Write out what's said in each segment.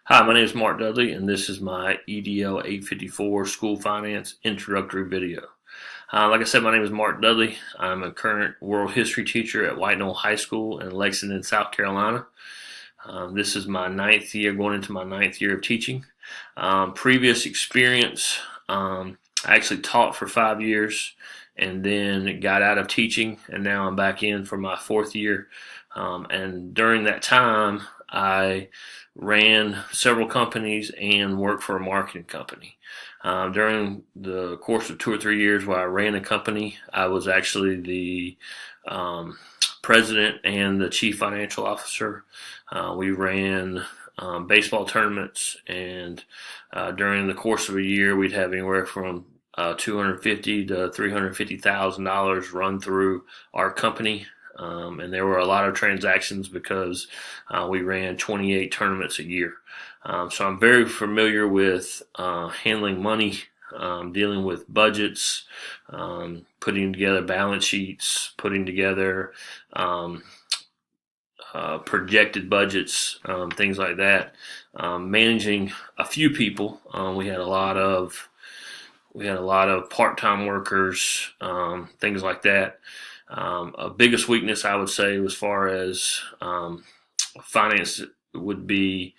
Hi, my name is Mark Dudley, and this is my EDL 854 School Finance Introductory video. Like I said, my name is Mark Dudley. I'm a current world history teacher at White Knoll High School in Lexington, South Carolina. This is my ninth year, going into my ninth year of teaching. Previous experience, I actually taught for 5 years and then got out of teaching, and now I'm back in for my fourth year. And during that time, I ran several companies and worked for a marketing company. During the course of 2 or 3 years while I ran a company, I was actually the president and the chief financial officer. We ran baseball tournaments, and during the course of a year, we'd have anywhere from $250,000 to $350,000 run through our company. And there were a lot of transactions because we ran 28 tournaments a year. So I'm very familiar with handling money, dealing with budgets, putting together balance sheets, putting together projected budgets, things like that. Managing a few people. We had a lot of part-time workers, things like that. A biggest weakness I would say as far as finance would be,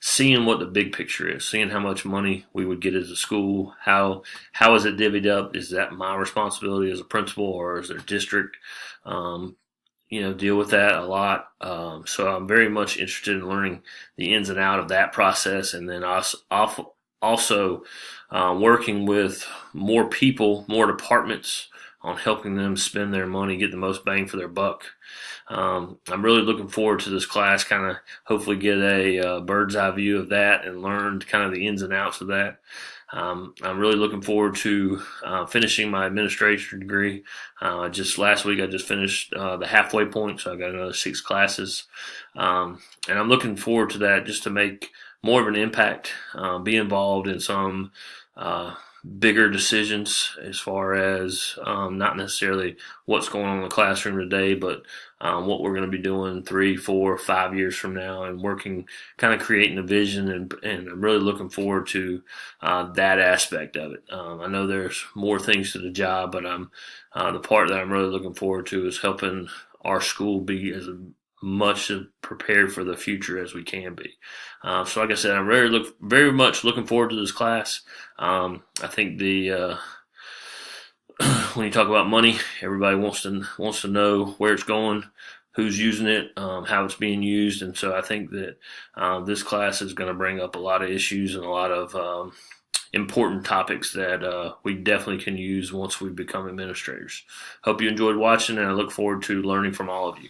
seeing what the big picture is, seeing how much money we would get as a school, how is it divvied up? Is that my responsibility as a principal, or is there district? Deal with that a lot. So I'm very much interested in learning the ins and out of that process, and then also working with more people, more departments, on helping them spend their money, get the most bang for their buck. I'm really looking forward to this class, kind of hopefully get a bird's eye view of that and learn kind of the ins and outs of that. I'm really looking forward to finishing my administration degree. Just last week I just finished the halfway point, so I got another 6 classes. And I'm looking forward to that, just to make more of an impact, be involved in some bigger decisions as far as not necessarily what's going on in the classroom today, but what we're going to be doing 3, 4, 5 years from now, and working, kind of creating a vision, and I'm really looking forward to that aspect of it. I know there's more things to the job, but the part that I'm really looking forward to is helping our school be as much prepared for the future as we can be. So like I said, I'm very much looking forward to this class. I think when you talk about money, everybody wants to know where it's going, who's using it, how it's being used, and so I think that this class is going to bring up a lot of issues and a lot of important topics that we definitely can use once we become administrators. Hope you enjoyed watching, and I look forward to learning from all of you.